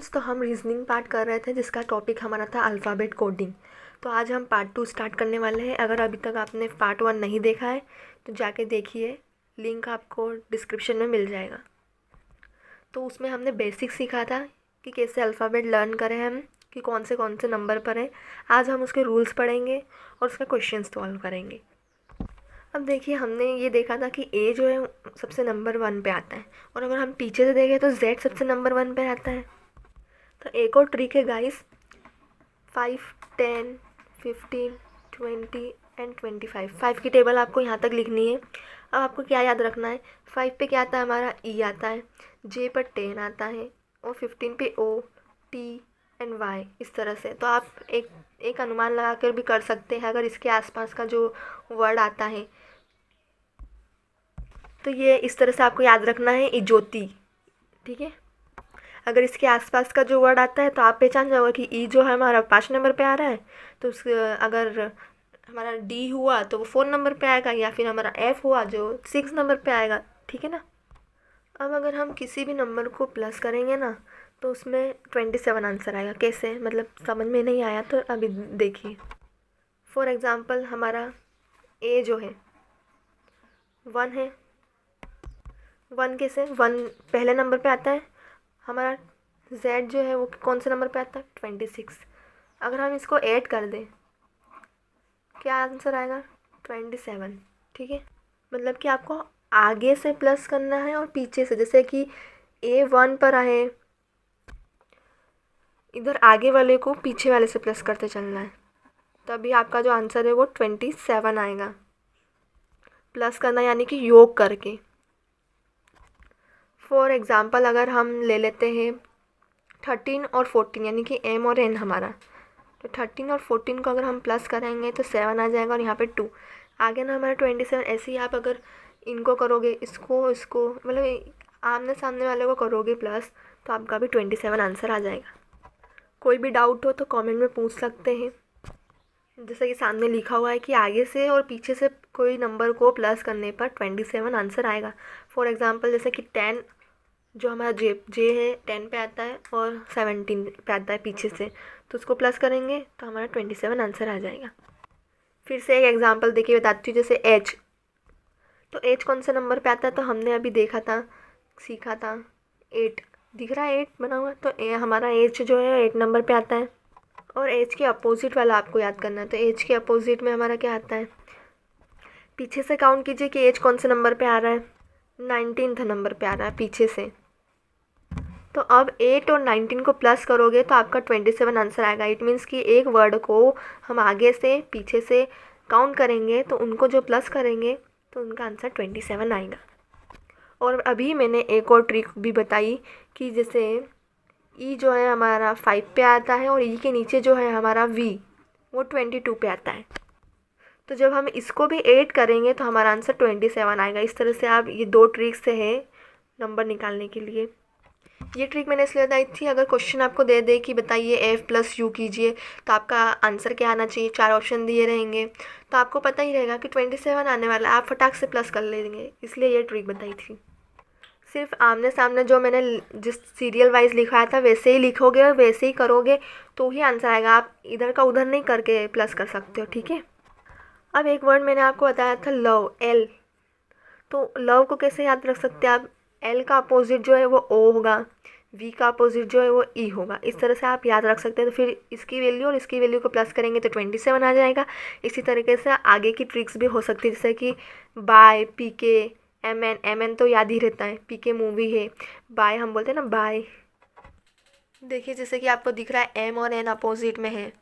Friends, तो हम reasoning part कर रहे थे जिसका टॉपिक हमारा था अल्फ़ाबेट कोडिंग। तो आज हम पार्ट 2 स्टार्ट करने वाले हैं। अगर अभी तक आपने पार्ट 1 नहीं देखा है तो जाके देखिए, लिंक आपको डिस्क्रिप्शन में मिल जाएगा। तो उसमें हमने बेसिक सीखा था कि कैसे अल्फ़ाबेट लर्न करें हम, कि कौन से नंबर पर हैं। आज हम उसके रूल्स पढ़ेंगे और उसका क्वेश्चन सॉल्व करेंगे। अब देखिए, हमने ये देखा था कि ए जो है सबसे नंबर 1 पे आता है, और अगर हम पीछे से देखें तो जेड सबसे नंबर 1 पे आता है। तो एक और ट्रिक है गाइस, 5, 10, 15, 20 एंड 25। 5 की टेबल आपको यहाँ तक लिखनी है। अब आपको क्या याद रखना है, 5 पे क्या आता है हमारा, ई आता है, जे पर 10 आता है, और 15 पे ओ, टी एंड वाई, इस तरह से। तो आप एक अनुमान लगा कर भी कर सकते हैं अगर इसके आसपास का जो वर्ड आता है। तो ये इस तरह से आपको याद रखना है, इजोती, ठीक है। अगर इसके आसपास का जो वर्ड आता है तो आप पहचान जाओगे कि ई जो है हमारा 5 नंबर पे आ रहा है, तो उस अगर हमारा डी हुआ तो वो 4 नंबर पे आएगा, या फिर हमारा एफ हुआ जो 6 नंबर पे आएगा, ठीक है ना। अब अगर हम किसी भी नंबर को प्लस करेंगे ना तो उसमें 27 आंसर आएगा। कैसे, मतलब समझ में नहीं आया तो अभी देखिए। फॉर एग्ज़ाम्पल, हमारा ए जो है 1 है। 1 कैसे, 1 पहले नंबर पे आता है। हमारा z जो है वो कौन से नंबर पे आता है, 26। अगर हम इसको ऐड कर दें, क्या आंसर आएगा, 27, ठीक है। मतलब कि आपको आगे से प्लस करना है और पीछे से, जैसे कि ए 1 पर आए, इधर आगे वाले को पीछे वाले से प्लस करते चलना है, तभी आपका जो आंसर है वो 27 आएगा। प्लस करना यानी कि योग करके। फॉर एग्ज़ाम्पल, अगर हम ले लेते हैं 13 और 14, यानी कि एम और एन हमारा, तो 13 और 14 को अगर हम प्लस करेंगे तो 7 आ जाएगा, और यहाँ पे 2 आगे ना हमारा 27। ऐसे ही आप अगर इनको करोगे, इसको मतलब आमने सामने वाले को करोगे प्लस, तो आपका भी 27 आंसर आ जाएगा। कोई भी डाउट हो तो कमेंट में पूछ सकते हैं। जैसे कि सामने लिखा हुआ है कि आगे से और पीछे से कोई नंबर को प्लस करने पर 27 आंसर आएगा। फॉर एग्ज़ाम्पल, जैसे कि 10 जो हमारा जे है 10 पे आता है और 17 पे आता है पीछे से, तो उसको प्लस करेंगे तो हमारा 27 आंसर आ जाएगा। फिर से एक एग्जांपल देखिए बताती हूँ, जैसे एच। तो एच कौन से नंबर पे आता है, तो हमने अभी देखा था, सीखा था, 8 दिख रहा है, 8 बना हुआ। तो हमारा एच जो है 8 नंबर पे आता है। और एच के अपोजिट वाला आपको याद करना है। तो एच के अपोजिट में हमारा क्या आता है, पीछे से काउंट कीजिए कि एच कौन से नंबर पे आ रहा है, 19 नंबर पे आ रहा है पीछे से। तो अब 8 और 19 को प्लस करोगे तो आपका 27 आंसर आएगा। इट मीन्स कि एक वर्ड को हम आगे से पीछे से काउंट करेंगे तो उनको जो प्लस करेंगे तो उनका आंसर 27 आएगा। और अभी मैंने एक और ट्रिक भी बताई कि जैसे ई जो है हमारा 5 पे आता है, और ई के नीचे जो है हमारा वी वो 22 पे आता है। तो जब हम इसको भी ऐड करेंगे तो हमारा आंसर 27 आएगा। इस तरह से आप, ये 2 ट्रिक्स है नंबर निकालने के लिए। ये ट्रिक मैंने इसलिए बताई थी, अगर क्वेश्चन आपको दे दे कि बताइए एफ प्लस यू कीजिए तो आपका आंसर क्या आना चाहिए, 4 ऑप्शन दिए रहेंगे, तो आपको पता ही रहेगा कि 27 आने वाला है, आप फटाक से प्लस कर लेंगे। इसलिए ये ट्रिक बताई थी। सिर्फ आमने सामने जो मैंने जिस सीरियल वाइज लिखवाया था वैसे ही लिखोगे और वैसे ही करोगे तो ही आंसर आएगा। आप इधर का उधर नहीं करके प्लस कर सकते हो, ठीक है। अब एक वर्ड मैंने आपको बताया था, लव, एल। तो लव को कैसे याद रख सकते हैं आप, एल का अपोजिट जो है वो ओ होगा, वी का अपोजिट जो है वो ई होगा। इस तरह से आप याद रख सकते हैं। तो फिर इसकी वैल्यू और इसकी वैल्यू को प्लस करेंगे तो 27 आ जाएगा। इसी तरीके से आगे की ट्रिक्स भी हो सकती है, जैसे कि बाय, पी के, एम एन तो याद ही रहता है, पी के मूवी है, बाय हम बोलते हैं ना, बाय। देखिए जैसे कि आपको दिख रहा है एम और एन अपोजिट में है।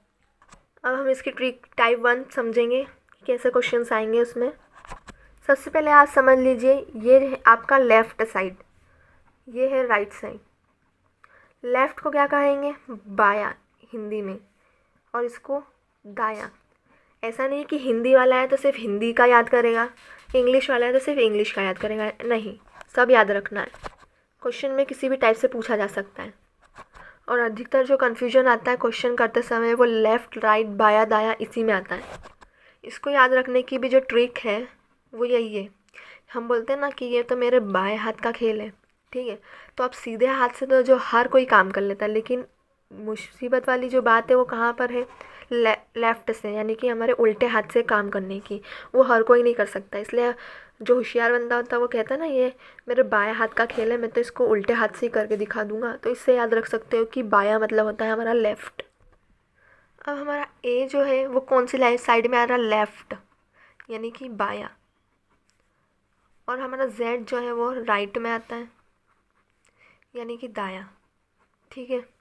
अब हम इसकी ट्रिक टाइप 1 समझेंगे कि कैसे क्वेश्चन आएंगे उसमें। सबसे पहले आप समझ लीजिए, ये है आपका लेफ़्ट साइड, ये है राइट साइड। लेफ़्ट को क्या कहेंगे, बायां हिंदी में, और इसको दायां। ऐसा नहीं कि हिंदी वाला है तो सिर्फ हिंदी का याद करेगा, इंग्लिश वाला है तो सिर्फ इंग्लिश का याद करेगा, नहीं, सब याद रखना है। क्वेश्चन में किसी भी टाइप से पूछा जा सकता है। और अधिकतर जो कन्फ्यूजन आता है क्वेश्चन करते समय वो लेफ़्ट, राइट, बायां, दायां इसी में आता है। इसको याद रखने की भी जो ट्रिक है वो यही है। हम बोलते हैं ना कि ये तो मेरे बाएं हाथ का खेल है, ठीक है। तो अब सीधे हाथ से तो जो हर कोई काम कर लेता है, लेकिन मुसीबत वाली जो बात है वो कहाँ पर है, लेफ़्ट से, यानी कि हमारे उल्टे हाथ से काम करने की। वो हर कोई नहीं कर सकता, इसलिए जो होशियार बंदा होता है वो कहता है ना, ये मेरे बाएं हाथ का खेल है, मैं तो इसको उल्टे हाथ से ही करके दिखा दूंगा। तो इससे याद रख सकते हो कि बायां मतलब होता है हमारा लेफ़्ट। अब हमारा ए जो है वो कौन सी साइड में आ रहा है, लेफ़्ट, यानी कि बायां। और हमारा जेड जो है वो राइट में आता है, यानी कि दायां। ठीक है।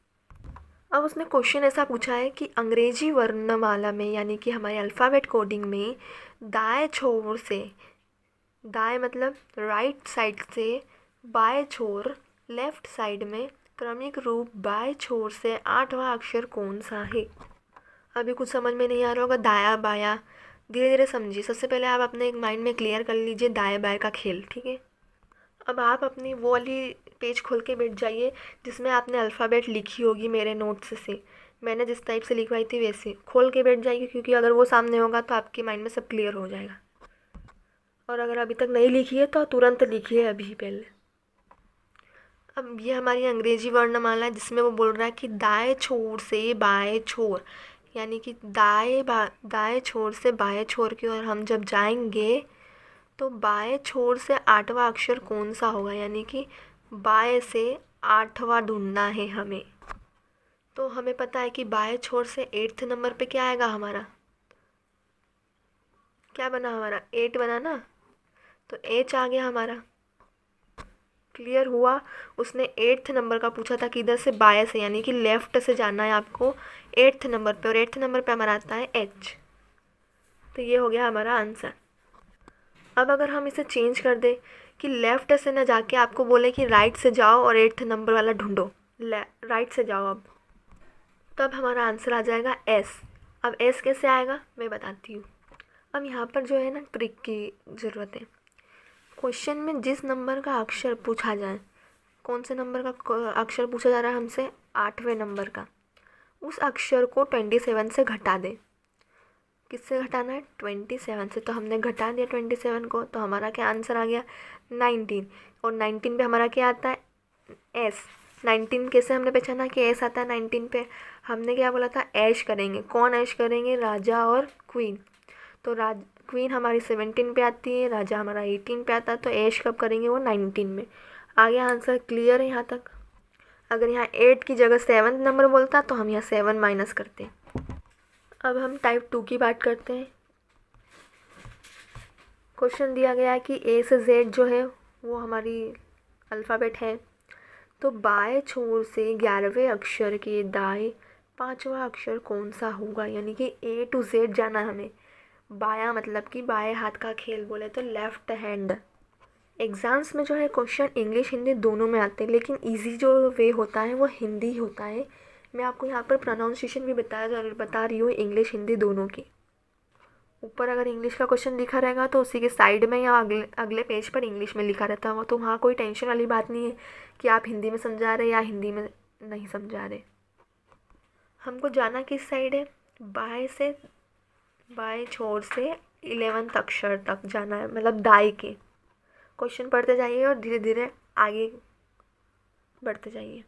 अब उसने क्वेश्चन ऐसा पूछा है कि अंग्रेजी वर्णमाला में, यानी कि हमारे अल्फ़ाबेट कोडिंग में, दाएं छोर से, दाएं मतलब राइट साइड से, बाएं छोर लेफ़्ट साइड में, क्रमिक रूप बाएं छोर से 8वां अक्षर कौन सा है। अभी कुछ समझ में नहीं आ रहा होगा, दाया बाया धीरे धीरे समझिए। सबसे पहले आप अपने एक माइंड में क्लियर कर लीजिए दाएं बाएं का खेल। ठीक है। अब आप अपनी वो वाली पेज खोल के बैठ जाइए जिसमें आपने अल्फ़ाबेट लिखी होगी मेरे नोट्स से। मैंने जिस टाइप से लिखवाई थी वैसे खोल के बैठ जाइए, क्योंकि अगर वो सामने होगा तो आपके माइंड में सब क्लियर हो जाएगा। और अगर अभी तक नहीं लिखी है तो तुरंत लिखिए अभी पहले। अब ये हमारी अंग्रेजी वर्णमाला है जिसमें वो बोल रहा है कि दाएं छोर से बाएं छोर, यानी कि दाएं छोर से बाएं छोर की ओर हम जब जाएंगे तो बाएं छोर से 8वां अक्षर कौन सा होगा, यानी कि बाएं से 8वां ढूंढना है हमें। तो हमें पता है कि बाएं छोर से 8th नंबर पे क्या आएगा, हमारा क्या बना, हमारा 8 बना ना, तो एच आ गया हमारा। क्लियर हुआ। उसने 8th नंबर का पूछा था कि इधर से बाएं से, यानी कि लेफ़्ट से जाना है आपको 8th नंबर पे, और 8th नंबर पे हमारा आता है एच। तो ये हो गया हमारा आंसर। अब अगर हम इसे चेंज कर दें कि लेफ़्ट से ना जाके आपको बोले कि राइट से जाओ और 8th नंबर वाला ढूंढो, राइट से जाओ अब, तब हमारा आंसर आ जाएगा एस। अब एस कैसे आएगा मैं बताती हूँ। अब यहाँ पर जो है ना ट्रिक की ज़रूरत है। क्वेश्चन में जिस नंबर का अक्षर पूछा जाए, कौन से नंबर का अक्षर पूछा जा रहा है हमसे, 8वें नंबर का, उस अक्षर को 27 से घटा दें। किससे घटाना है, 27 से। तो हमने घटा दिया 27 को, तो हमारा क्या आंसर आ गया, 19। और 19 पे हमारा क्या आता है, एस। 19 कैसे हमने पहचाना कि एस आता है 19 पे, हमने क्या बोला था, ऐश करेंगे। कौन ऐश करेंगे, राजा और क्वीन। तो क्वीन हमारी 17 पे आती है, राजा हमारा 18 पे आता है, तो ऐश कब करेंगे, वो 19 में। आ गया आंसर। क्लियर है यहाँ तक। अगर यहाँ 8 की जगह 7 नंबर बोलता तो हम यहाँ 7 माइनस करते। अब हम टाइप 2 की बात करते हैं। क्वेश्चन दिया गया है कि ए से जेड जो है वो हमारी अल्फ़ाबेट है, तो बाएं छोर से 11वें अक्षर के दाएं 5वां अक्षर कौन सा होगा, यानी कि ए टू जेड जाना हमें। बायां मतलब कि बाएं हाथ का खेल बोले तो लेफ़्ट हैंड। एग्ज़ाम्स में जो है क्वेश्चन इंग्लिश हिंदी दोनों में आते हैं, लेकिन इजी जो वे होता है वो हिंदी होता है। मैं आपको यहाँ पर प्रोनाउंसिएशन भी बता रही हूँ इंग्लिश हिंदी दोनों की। ऊपर अगर इंग्लिश का क्वेश्चन लिखा रहेगा तो उसी के साइड में या अगले पेज पर इंग्लिश में लिखा रहता है, तो वहाँ कोई टेंशन वाली बात नहीं है कि आप हिंदी में समझा रहे या हिंदी में नहीं समझा रहे। हमको जाना किस साइड है, बाएं छोर से 11th अक्षर तक जाना है, मतलब दाएं के। क्वेश्चन पढ़ते जाइए और धीरे धीरे आगे बढ़ते जाइए।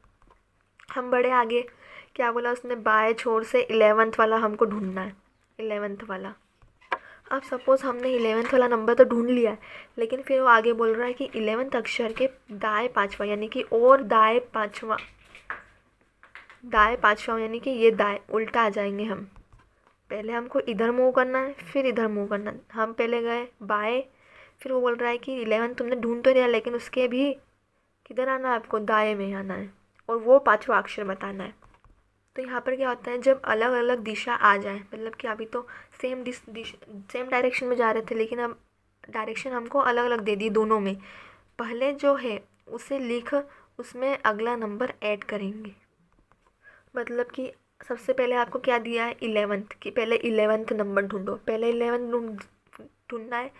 हम बढ़े आगे, क्या बोला उसने, बाएं छोर से 11th वाला हमको ढूंढना है, 11th वाला। अब सपोज़ हमने 11th वाला नंबर तो ढूंढ लिया है, लेकिन फिर वो आगे बोल रहा है कि 11th अक्षर के दाएं 5वां, यानी कि और दाएं 5वां, यानी कि ये दाएं उल्टा आ जाएंगे हम। पहले हमको इधर मूव करना है, फिर इधर मूव करना है। हम पहले गए बाएं, फिर वो बोल रहा है कि 11 तुमने ढूंढ तो लिया, लेकिन उसके भी किधर आना है, आपको दाएं में आना है और वो 5वां अक्षर बताना है। तो यहाँ पर क्या होता है, जब अलग अलग दिशा आ जाए, मतलब कि अभी तो सेम डायरेक्शन में जा रहे थे, लेकिन अब डायरेक्शन हमको अलग अलग दे दी दोनों में। पहले जो है उसे लिख, उसमें अगला नंबर ऐड करेंगे। मतलब कि सबसे पहले आपको क्या दिया है, 11th की, पहले 11th नंबर ढूंढो। पहले 11th ढूंढना है,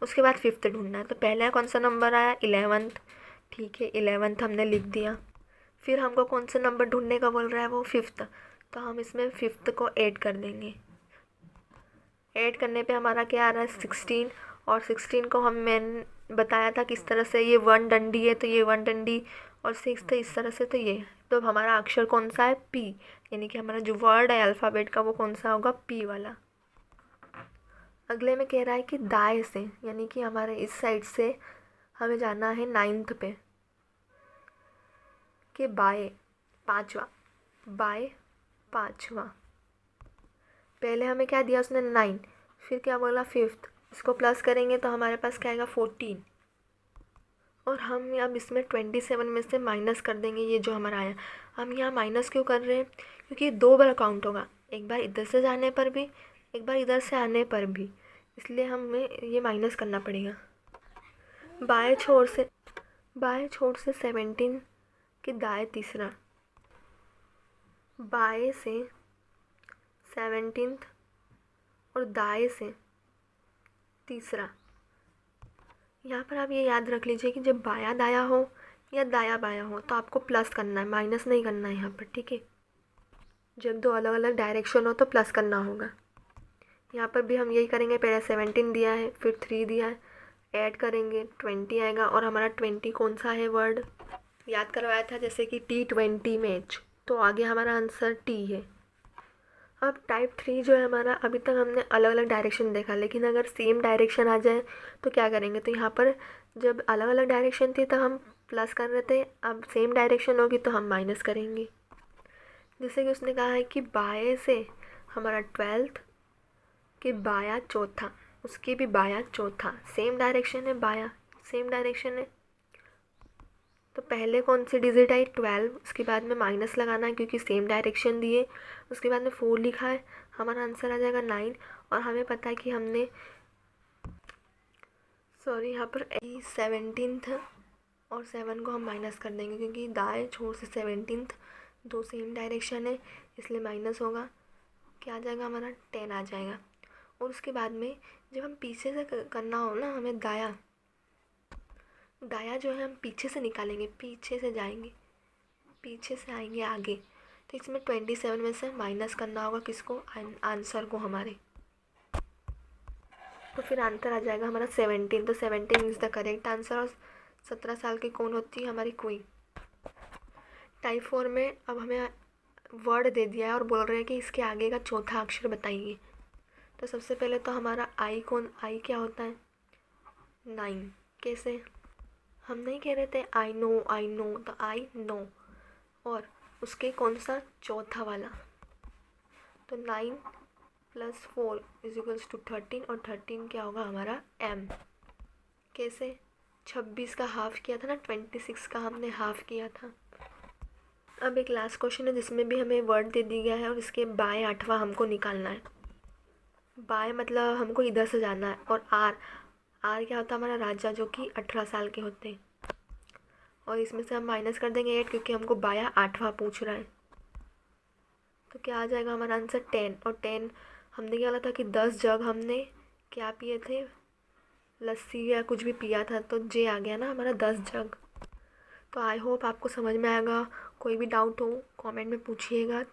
उसके बाद 5th ढूंढना है। तो पहले कौन सा नंबर आया, 11th। ठीक है, 11th हमने लिख दिया। फिर हमको कौन सा नंबर ढूंढने का बोल रहा है, वो 5th। तो हम इसमें 5th को ऐड कर देंगे। ऐड करने पे हमारा क्या आ रहा है, 16। और 16 को हम बताया था किस तरह से ये 1 डंडी है तो ये 1 डंडी, और 6 थे इस तरह से, तो ये तो हमारा अक्षर कौन सा है, पी, यानी कि हमारा जो वर्ड है अल्फ़ाबेट का वो कौन सा होगा, पी वाला। अगले में कह रहा है कि दाएं से, यानी कि हमारे इस साइड से हमें जाना है 9th पे, कि बाएं 5वां, बाएं 5वां। पहले हमें क्या दिया उसने 9, फिर क्या बोला 5th, इसको प्लस करेंगे तो हमारे पास क्या आएगा 14, और हम अब इसमें 27 में से माइनस कर देंगे ये जो हमारा आया। हम यहाँ माइनस क्यों कर रहे हैं, क्योंकि 2 बार काउंट होगा, एक बार इधर से जाने पर भी, एक बार इधर से आने पर भी, इसलिए हमें ये माइनस करना पड़ेगा। बाएं छोर से 17 के दाएं तीसरा, बाएं से 17 और दाएं से तीसरा। यहाँ पर आप ये याद रख लीजिए कि जब बायां दायां हो या दायां बायां हो तो आपको प्लस करना है, माइनस नहीं करना है यहाँ पर, ठीक है। जब 2 अलग अलग डायरेक्शन हो तो प्लस करना होगा। यहाँ पर भी हम यही करेंगे, पहले 17 दिया है, फिर 3 दिया है, ऐड करेंगे 20 आएगा, और हमारा 20 कौन सा है वर्ड, याद करवाया था जैसे कि T20 मैच, तो आगे हमारा आंसर टी है। अब टाइप 3 जो है हमारा, अभी तक हमने अलग अलग डायरेक्शन देखा, लेकिन अगर सेम डायरेक्शन आ जाए तो क्या करेंगे, तो यहाँ पर जब अलग अलग डायरेक्शन थी तो हम प्लस कर रहे थे, अब सेम डायरेक्शन होगी तो हम माइनस करेंगे। जैसे कि उसने कहा है कि बाएं से हमारा 12th कि बायां चौथा, उसकी भी बायां चौथा, सेम डायरेक्शन है, बायां सेम डायरेक्शन है, तो पहले कौन सी डिजिट आई 12, उसके बाद में माइनस लगाना है क्योंकि सेम डायरेक्शन दिए, उसके बाद में 4 लिखा है, हमारा आंसर आ जाएगा 9, और हमें पता है कि हमने यहाँ पर 17 और 7 को हम माइनस कर देंगे क्योंकि दाएं छोर से 17 2 सेम डायरेक्शन है, इसलिए माइनस होगा, क्या आ जाएगा हमारा 10 आ जाएगा। और उसके बाद में जब हम पीछे से करना हो ना, हमें दाया जो है हम पीछे से निकालेंगे, पीछे से जाएंगे, पीछे से आएंगे आगे, तो इसमें 27 में से माइनस करना होगा किसको, आंसर को हमारे, तो फिर आंसर आ जाएगा हमारा 17, तो 17 इज़ द करेक्ट आंसर। और 17 साल की कौन होती है, हमारी क्वीन। टाइप 4 में अब हमें वर्ड दे दिया है और बोल रहे हैं कि इसके आगे का चौथा अक्षर बताइए। तो सबसे पहले तो हमारा आई क्या होता है, 9, कैसे, हम नहीं कह रहे थे आई नो, तो आई नो, और उसके कौन सा चौथा वाला, तो 9 + 4 = 13, और 13 क्या होगा हमारा एम, कैसे 26 का हाफ़ किया था ना, 26 का हमने हाफ़ किया था। अब एक लास्ट क्वेश्चन है जिसमें भी हमें वर्ड दे दिया गया है और इसके बाएं 8वां हमको निकालना है। बाएं मतलब हमको इधर से जाना है, और आर क्या होता है हमारा राजा, जो कि 18 साल के होते हैं, और इसमें से हम माइनस कर देंगे 8 क्योंकि हमको बायां 8वां पूछ रहा है, तो क्या आ जाएगा हमारा आंसर 10। और 10 हमने क्या बोला था कि 10 जग हमने क्या पिए थे, लस्सी या कुछ भी पिया था, तो जे आ गया ना हमारा 10 जग। तो आई होप आपको समझ में आएगा, कोई भी डाउट हो कमेंट में पूछिएगा।